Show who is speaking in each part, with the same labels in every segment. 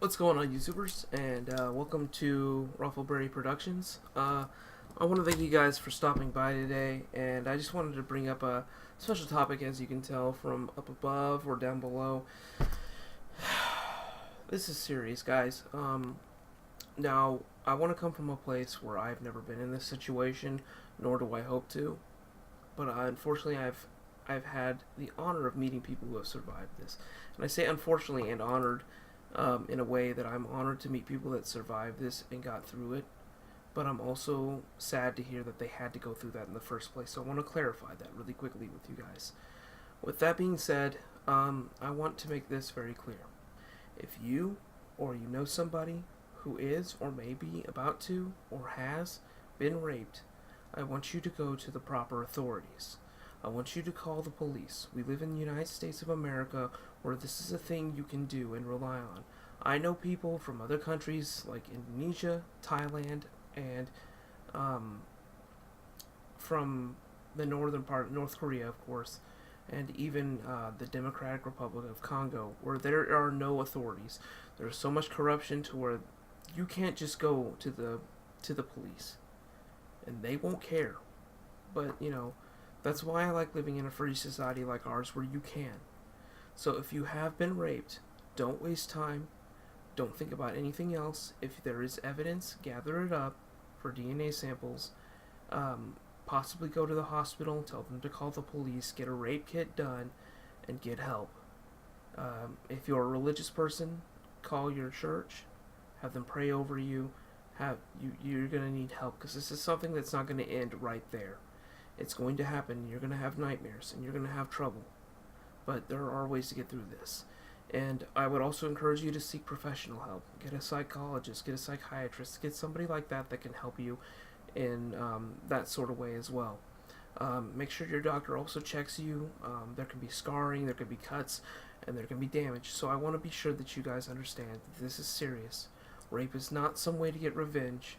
Speaker 1: What's going on, YouTubers, and welcome to Ruffleberry Productions. I want to thank you guys for stopping by today, and I just wanted to bring up a special topic, as you can tell from up above or down below. This is serious, guys. Now, I want to come from a place where I've never been in this situation, nor do I hope to, but unfortunately I've had the honor of meeting people who have survived this. And I say unfortunately and honored in a way that I'm honored to meet people that survived this and got through it, but I'm also sad to hear that they had to go through that in the first place. So I want to clarify that really quickly with you guys. With that being said, I want to make this very clear. If you or you know somebody who is or may be about to or has been raped, I want you to go to the proper authorities. I want you to call the police. We live in the United States of America where this is a thing you can do and rely on. I know people from other countries like Indonesia, Thailand, and from the northern part, North Korea, of course, and even the Democratic Republic of Congo, where there are no authorities. There's so much corruption to where you can't just go to the police, and they won't care. But that's why I like living in a free society like ours where you can. So if you have been raped, don't waste time. Don't think about anything else. If there is evidence, gather it up for DNA samples. Possibly go to the hospital, tell them to call the police, get a rape kit done, and get help. If you're a religious person, call your church, have them pray over you. You're going to need help, because this is something that's not going to end right there. It's going to happen. You're going to have nightmares, and you're going to have trouble. But there are ways to get through this. And I would also encourage you to seek professional help. Get a psychologist, get a psychiatrist, get somebody like that that can help you in that sort of way as well. Make sure your doctor also checks you. There can be scarring, there can be cuts, and there can be damage. So I want to be sure that you guys understand that this is serious. Rape is not some way to get revenge.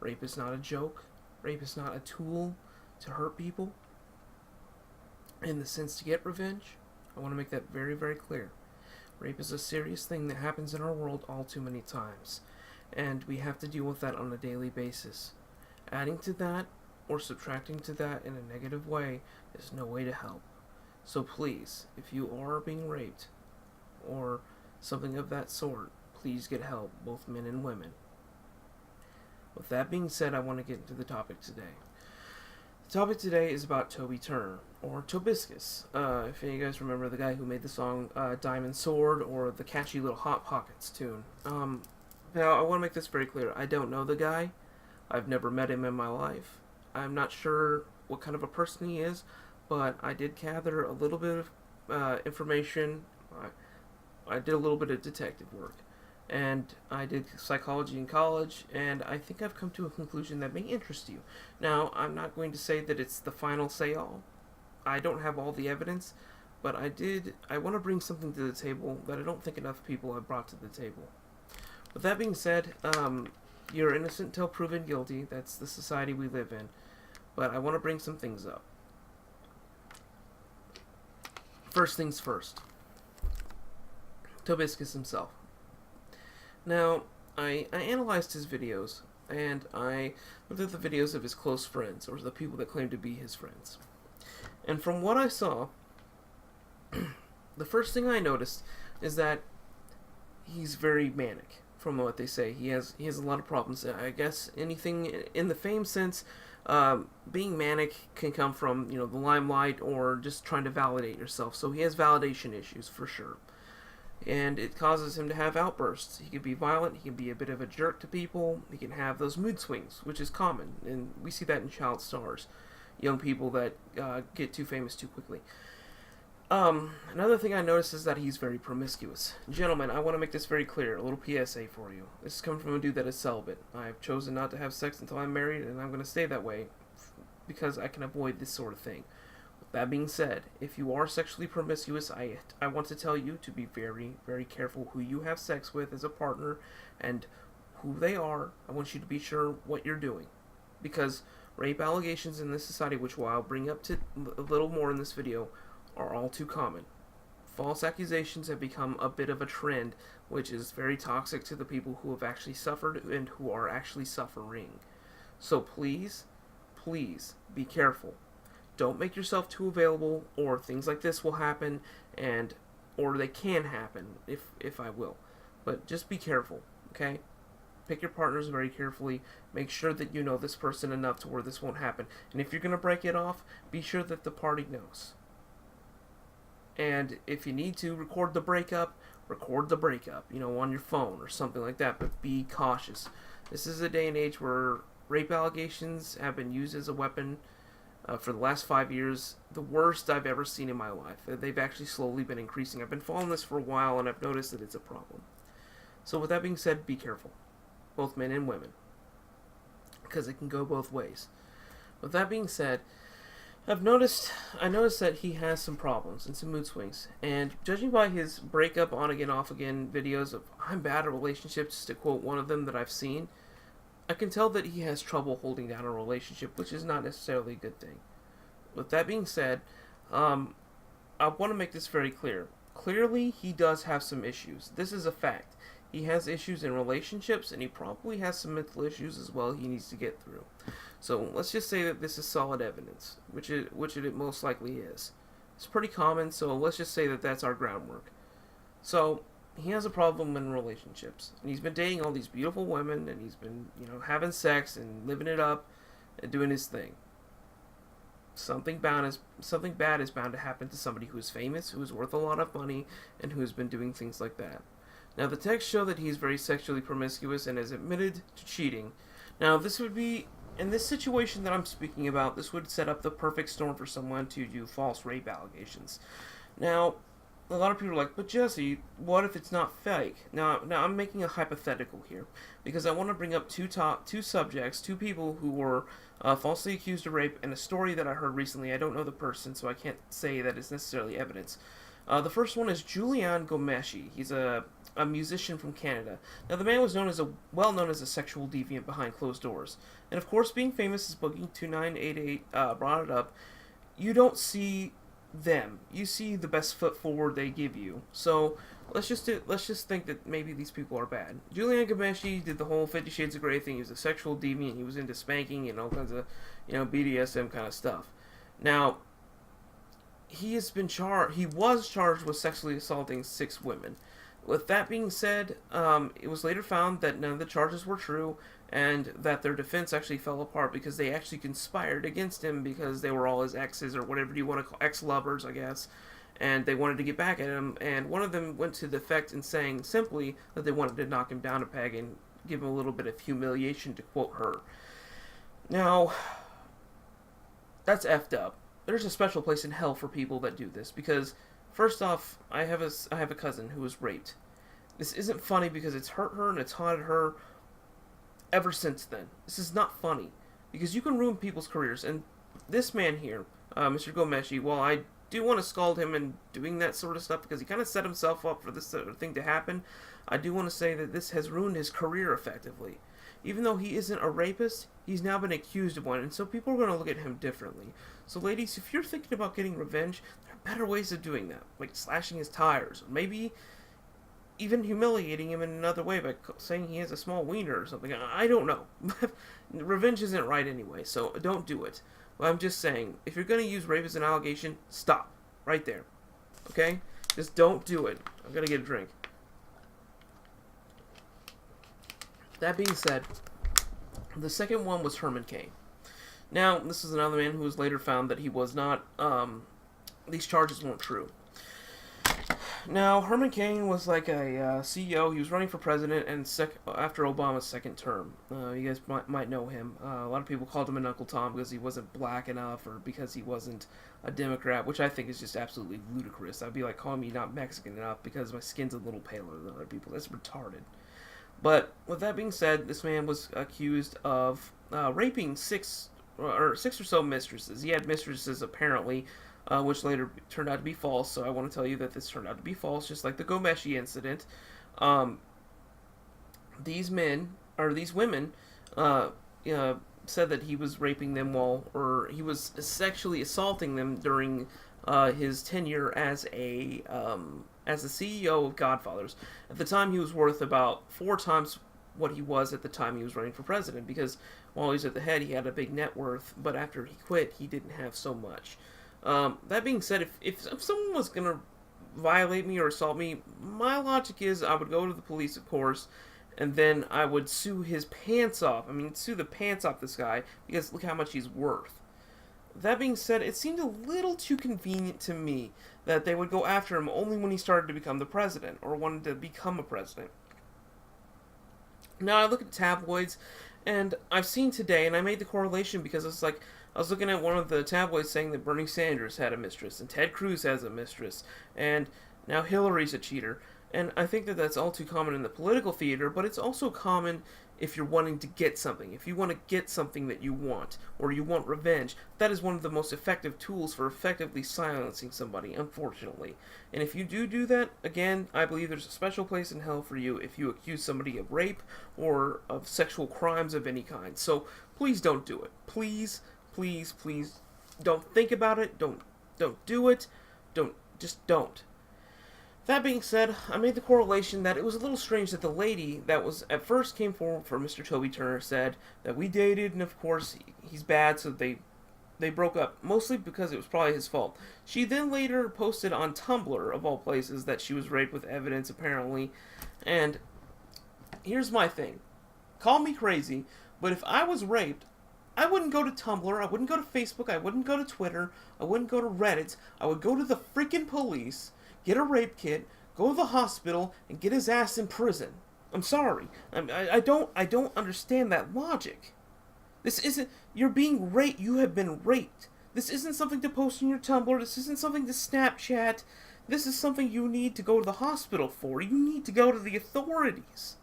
Speaker 1: Rape is not a joke. Rape is not a tool to hurt people in the sense to get revenge. I want to make that very, very clear. Rape is a serious thing that happens in our world all too many times, and we have to deal with that on a daily basis. Adding to that or subtracting to that in a negative way is no way to help. So please, if you are being raped or something of that sort, please get help, both men and women. With that being said, I want to get into the topic today. The topic today is about Toby Turner, or Tobiscus, if any of you guys remember the guy who made the song Diamond Sword, or the catchy little Hot Pockets tune. Now, I want to make this very clear. I don't know the guy. I've never met him in my life. I'm not sure what kind of a person he is, but I did gather a little bit of information. I did a little bit of detective work, and I did psychology in college, and I think I've come to a conclusion that may interest you. Now, I'm not going to say that it's the final say-all. I don't have all the evidence, but I want to bring something to the table that I don't think enough people have brought to the table. With that being said, you're innocent until proven guilty. That's the society we live in. But I want to bring some things up. First things first. Tobiscus himself. Now, I analyzed his videos, and I looked at the videos of his close friends, or the people that claim to be his friends. And from what I saw, the first thing I noticed is that he's very manic, from what they say. He has a lot of problems. I guess anything in the fame sense, being manic can come from, the limelight or just trying to validate yourself. So he has validation issues, for sure. And it causes him to have outbursts. He can be violent, he can be a bit of a jerk to people, he can have those mood swings, which is common, and we see that in child stars, young people that get too famous too quickly. Another thing I noticed is that he's very promiscuous. Gentlemen, I want to make this very clear, a little PSA for you. This is coming from a dude that is celibate. I've chosen not to have sex until I'm married, and I'm going to stay that way, because I can avoid this sort of thing. That being said, if you are sexually promiscuous, I want to tell you to be very, very careful who you have sex with as a partner and who they are. I want you to be sure what you're doing. Because rape allegations in this society, which I'll bring up to a little more in this video, are all too common. false accusations have become a bit of a trend, which is very toxic to the people who have actually suffered and who are actually suffering. So please, please be careful. Don't make yourself too available, or things like this will happen, and or they can happen if I will. But just be careful, okay? Pick your partners very carefully. Make sure that you know this person enough to where this won't happen. And if you're going to break it off, be sure that the party knows. And if you need to record the breakup, on your phone or something like that. But be cautious. This is a day and age where rape allegations have been used as a weapon for the last 5 years. The worst I've ever seen in my life. They've actually slowly been increasing. I've been following this for a while, and I've noticed that it's a problem. So with that being said, be careful. Both men and women, because it can go both ways. With that being said, I noticed that he has some problems and some mood swings, and judging by his breakup on again off again videos of "I'm bad at relationships," to quote one of them that I've seen, I can tell that he has trouble holding down a relationship, which is not necessarily a good thing. With that being said, I want to make this very clear. Clearly, he does have some issues. This is a fact. He has issues in relationships, and he probably has some mental issues as well he needs to get through. So let's just say that this is solid evidence, which it most likely is. It's pretty common, so let's just say that that's our groundwork. So he has a problem in relationships, and he's been dating all these beautiful women, and he's been, having sex and living it up and doing his thing. Something bad is bound to happen to somebody who is famous, who is worth a lot of money, and who's been doing things like that. Now, the texts show that he's very sexually promiscuous and has admitted to cheating. Now, this would be, in this situation that I'm speaking about, this would set up the perfect storm for someone to do false rape allegations. Now, a lot of people are like, but Jesse, what if it's not fake? Now I'm making a hypothetical here, because I want to bring up two people who were falsely accused of rape, and a story that I heard recently. I don't know the person, so I can't say that it's necessarily evidence. The first one is Julian Gomeshi. He's a musician from Canada. Now, the man was well known as a sexual deviant behind closed doors. And of course, being famous as Booking 2988 brought it up, you don't see them. You see the best foot forward they give you. So let's just think that maybe these people are bad. Julian Gomeshi did the whole 50 Shades of Grey thing. He was a sexual deviant. He was into spanking and all kinds of BDSM kind of stuff. Now, he was charged with sexually assaulting 6 women. With that being said, it was later found that none of the charges were true, and that their defense actually fell apart because they actually conspired against him because they were all his exes, or whatever you want to call ex-lovers, I guess, and they wanted to get back at him, and one of them went to the effect in saying simply that they wanted to knock him down a peg and give him a little bit of humiliation, to quote her. Now, that's effed up. There's a special place in hell for people that do this, because first off, I have a cousin who was raped. This isn't funny because it's hurt her and it's haunted her ever since then. This is not funny, because you can ruin people's careers. And this man here, Mr. Gomeshi, while I do want to scald him in doing that sort of stuff because he kind of set himself up for this sort of thing to happen, I do want to say that this has ruined his career effectively. Even though he isn't a rapist, he's now been accused of one, and so people are going to look at him differently. So ladies, if you're thinking about getting revenge, there are better ways of doing that, like slashing his tires, or maybe even humiliating him in another way by saying he has a small wiener or something. I don't know. Revenge isn't right anyway, so don't do it. But I'm just saying, if you're going to use rape as an allegation, stop. Right there. Okay? Just don't do it. I'm going to get a drink. That being said, the second one was Herman Cain. Now, this is another man who was later found that he was not, these charges weren't true. Now, Herman Cain was like a CEO. He was running for president and after Obama's second term. You guys might know him. A lot of people called him an Uncle Tom because he wasn't black enough, or because he wasn't a Democrat, which I think is just absolutely ludicrous. I'd be like calling me not Mexican enough because my skin's a little paler than other people. That's retarded. But with that being said, this man was accused of raping six or so mistresses. He had mistresses apparently, which later turned out to be false. So I want to tell you that this turned out to be false, just like the Gomeshi incident. These women said that he was raping them he was sexually assaulting them during his tenure as the CEO of Godfathers. At the time, he was worth about 4 times what he was at the time he was running for president, because while he was at the head, he had a big net worth, but after he quit, he didn't have so much. That being said, if someone was going to violate me or assault me, my logic is I would go to the police, of course, and then I would sue his pants off. I mean, sue the pants off this guy, because look how much he's worth. That being said, it seemed a little too convenient to me that they would go after him only when he started to become the president, or wanted to become a president. Now, I look at tabloids, and I've seen today, and I made the correlation because it's like, I was looking at one of the tabloids saying that Bernie Sanders had a mistress, and Ted Cruz has a mistress, and now Hillary's a cheater. And I think that that's all too common in the political theater, but it's also common if you're wanting to get something. If you want to get something that you want, or you want revenge, that is one of the most effective tools for effectively silencing somebody, unfortunately. And if you do that, again, I believe there's a special place in hell for you if you accuse somebody of rape or of sexual crimes of any kind. So please don't do it. Please, please, please don't think about it. Don't do it. Just don't. That being said, I made the correlation that it was a little strange that the lady that was at first came forward for Mr. Toby Turner said that we dated, and of course he's bad, so they broke up, mostly because it was probably his fault. She then later posted on Tumblr, of all places, that she was raped with evidence, apparently. And here's my thing. Call me crazy, but if I was raped, I wouldn't go to Tumblr, I wouldn't go to Facebook, I wouldn't go to Twitter, I wouldn't go to Reddit, I would go to the freaking police, get a rape kit, go to the hospital, and get his ass in prison. I'm sorry. I don't understand that logic. This isn't... You're being raped. You have been raped. This isn't something to post on your Tumblr. This isn't something to Snapchat. This is something you need to go to the hospital for. You need to go to the authorities.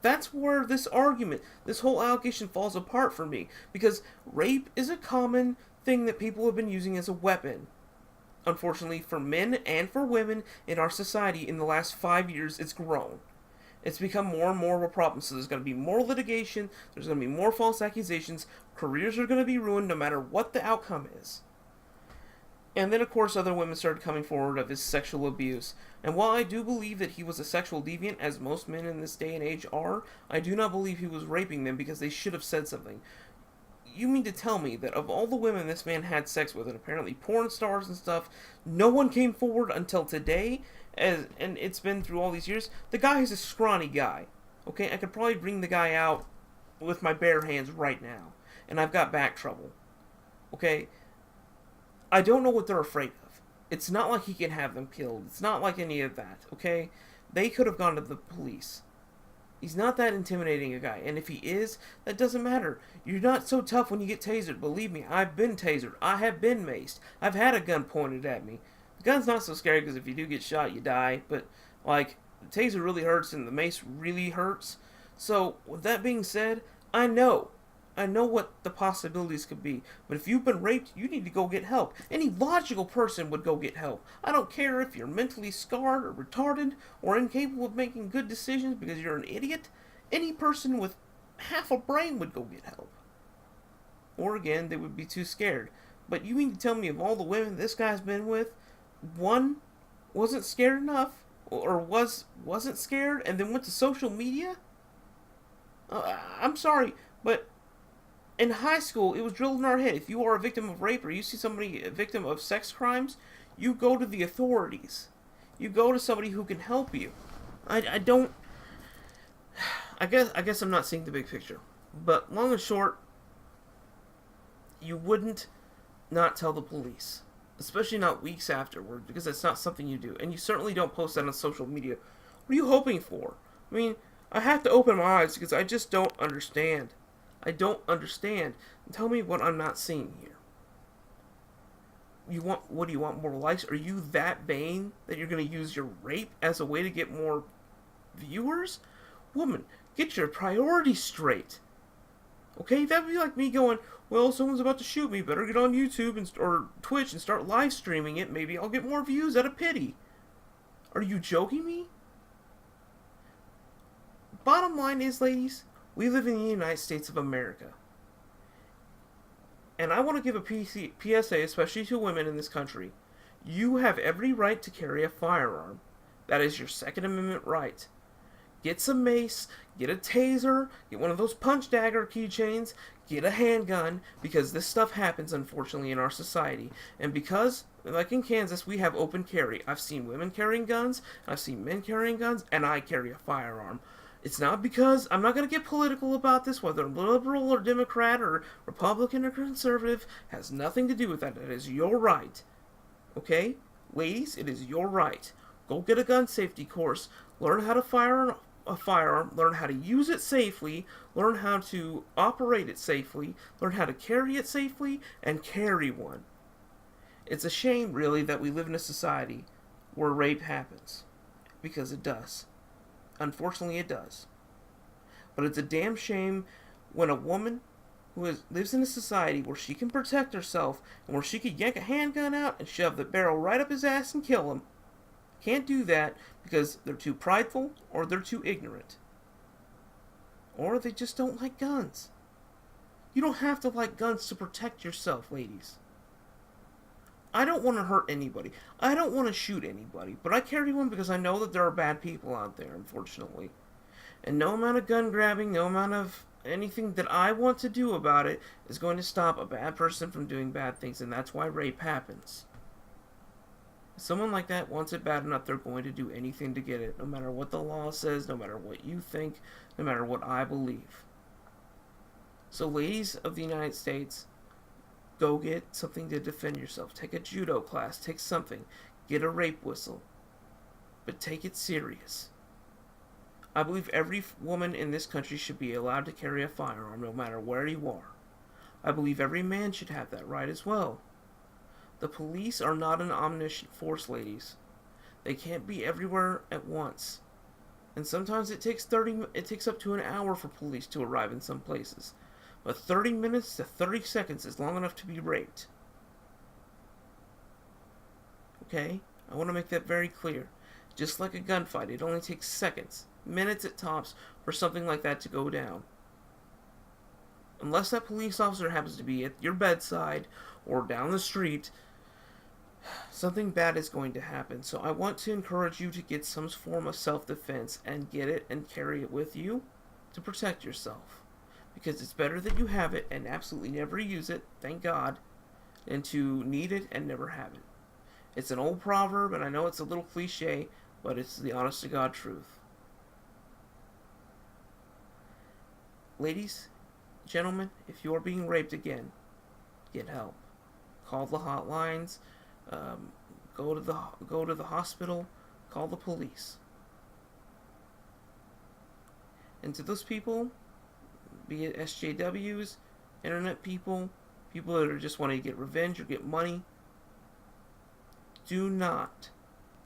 Speaker 1: That's where this argument, this whole allegation falls apart for me. Because rape is a common thing that people have been using as a weapon. Unfortunately, for men and for women in our society, in the last 5 years, it's grown. It's become more and more of a problem. So there's going to be more litigation, there's going to be more false accusations, careers are going to be ruined no matter what the outcome is. And then, of course, other women started coming forward of his sexual abuse. And while I do believe that he was a sexual deviant, as most men in this day and age are, I do not believe he was raping them because they should have said something. You mean to tell me that of all the women this man had sex with, and apparently porn stars and stuff, no one came forward until today? And it's been through all these years? The guy is a scrawny guy. Okay, I could probably bring the guy out with my bare hands right now. And I've got back trouble. Okay? I don't know what they're afraid of. It's not like he can have them killed. It's not like any of that. Okay? They could have gone to the police. He's not that intimidating a guy, and if he is, that doesn't matter. You're not so tough when you get tasered. Believe me, I've been tasered. I have been maced. I've had a gun pointed at me. The gun's not so scary because if you do get shot, you die, but, like, the taser really hurts and the mace really hurts. So, with that being said, I know what the possibilities could be. But if you've been raped, you need to go get help. Any logical person would go get help. I don't care if you're mentally scarred or retarded or incapable of making good decisions because you're an idiot. Any person with half a brain would go get help. Or again, they would be too scared. But you mean to tell me of all the women this guy's been with, one wasn't scared enough? Or wasn't scared and then went to social media? I'm sorry, but in high school, it was drilled in our head. If you are a victim of rape or you see somebody a victim of sex crimes, you go to the authorities. You go to somebody who can help you. I guess I'm not seeing the big picture. But long and short, you wouldn't not tell the police. Especially not weeks afterward, because that's not something you do. And you certainly don't post that on social media. What are you hoping for? I mean, I have to open my eyes because I just don't understand. I don't understand. Tell me what I'm not seeing here. What do you want, more likes? Are you that vain that you're going to use your rape as a way to get more viewers? Woman, get your priorities straight. Okay, that would be like me going, well, someone's about to shoot me, better get on YouTube or Twitch and start live streaming it. Maybe I'll get more views out of pity. Are you joking me? Bottom line is, ladies, we live in the United States of America. And I want to give a PSA, especially to women in this country. You have every right to carry a firearm. That is your Second Amendment right. Get some mace, get a taser, get one of those punch dagger keychains, get a handgun, because this stuff happens, unfortunately, in our society. And because, like in Kansas, we have open carry. I've seen women carrying guns, I've seen men carrying guns, and I carry a firearm. It's not because I'm not going to get political about this, whether I'm liberal or Democrat or Republican or conservative, has nothing to do with that. That is your right. Okay? Ladies, it is your right. Go get a gun safety course. Learn how to fire a firearm. Learn how to use it safely. Learn how to operate it safely. Learn how to carry it safely and carry one. It's a shame, really, that we live in a society where rape happens. Because it does. Unfortunately, it does. But it's a damn shame when a woman who lives in a society where she can protect herself and where she could yank a handgun out and shove the barrel right up his ass and kill him, can't do that because they're too prideful or they're too ignorant. Or they just don't like guns. You don't have to like guns to protect yourself, ladies. I don't want to hurt anybody. I don't want to shoot anybody. But I carry one because I know that there are bad people out there, unfortunately. And no amount of gun grabbing, no amount of anything that I want to do about it is going to stop a bad person from doing bad things. And that's why rape happens. If someone like that wants it bad enough, they're going to do anything to get it. No matter what the law says, no matter what you think, no matter what I believe. So ladies of the United States, go get something to defend yourself. Take a judo class. Take something. Get a rape whistle. But take it serious. I believe every woman in this country should be allowed to carry a firearm no matter where you are. I believe every man should have that right as well. The police are not an omniscient force, ladies. They can't be everywhere at once. And sometimes it takes up to an hour for police to arrive in some places. But 30 minutes to 30 seconds is long enough to be raped. Okay? I want to make that very clear. Just like a gunfight, it only takes seconds, minutes at tops, for something like that to go down. Unless that police officer happens to be at your bedside or down the street, something bad is going to happen. So I want to encourage you to get some form of self-defense and get it and carry it with you to protect yourself. Because it's better that you have it and absolutely never use it, thank God, than to need it and never have it. It's an old proverb, and I know it's a little cliche, but it's the honest-to-God truth. Ladies, gentlemen, if you are being raped again, get help. Call the hotlines, go to the hospital, call the police. And to those people, be it SJWs, internet people, people that are just wanting to get revenge or get money, do not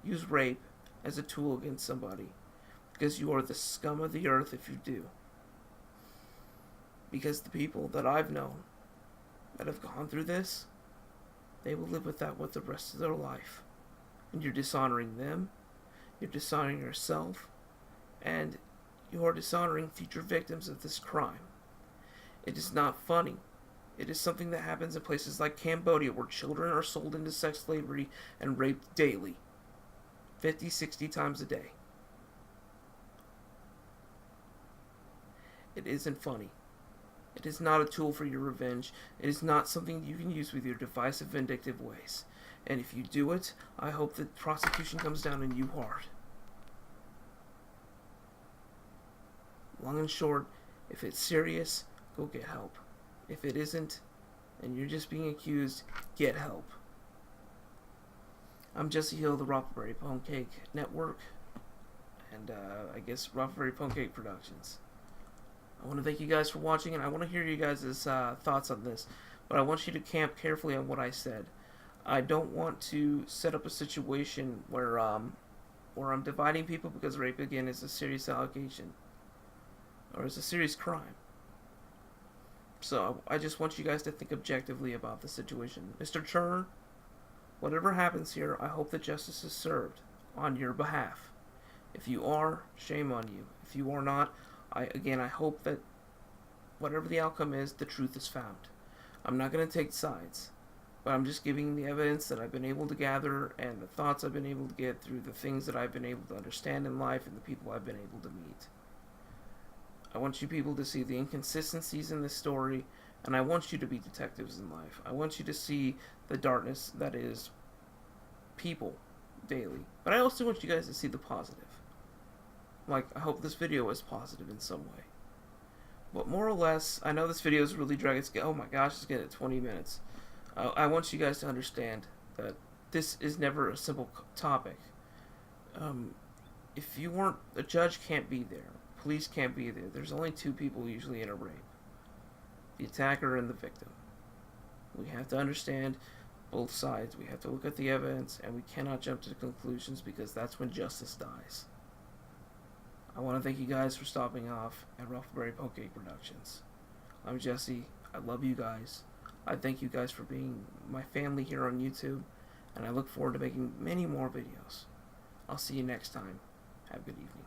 Speaker 1: use rape as a tool against somebody, because you are the scum of the earth if you do. Because the people that I've known that have gone through this, they will live with that with the rest of their life. And you're dishonoring them, you're dishonoring yourself, and you are dishonoring future victims of this crime. It is not funny. It is something that happens in places like Cambodia, where children are sold into sex slavery and raped daily, 50, 60 times a day. It isn't funny. It is not a tool for your revenge. It is not something you can use with your divisive, vindictive ways. And if you do it, I hope that prosecution comes down on you hard. Long and short, if it's serious, go get help. If it isn't, and you're just being accused, get help. I'm Jesse Hill, the Rockberry Pancake Network, and I guess Rockberry Pancake Productions. I want to thank you guys for watching, and I want to hear you guys' thoughts on this, but I want you to camp carefully on what I said. I don't want to set up a situation where I'm dividing people, because rape, again, is a serious allegation, or is a serious crime. So I just want you guys to think objectively about the situation. Mr. Turner, whatever happens here, I hope that justice is served on your behalf. If you are, shame on you. If you are not, I hope that whatever the outcome is, the truth is found. I'm not going to take sides, but I'm just giving the evidence that I've been able to gather and the thoughts I've been able to get through the things that I've been able to understand in life and the people I've been able to meet. I want you people to see the inconsistencies in this story, and I want you to be detectives in life. I want you to see the darkness that is people daily. But I also want you guys to see the positive. Like, I hope this video is positive in some way. But more or less, I know this video is really dragging. Oh my gosh, it's getting at 20 minutes. I want you guys to understand that this is never a simple topic. If you weren't, a judge can't be there. Police can't be there. There's only two people usually in a rape. The attacker and the victim. We have to understand both sides. We have to look at the evidence, and we cannot jump to conclusions because that's when justice dies. I want to thank you guys for stopping off at Ruffleberry Poke Productions. I'm Jesse. I love you guys. I thank you guys for being my family here on YouTube, and I look forward to making many more videos. I'll see you next time. Have a good evening.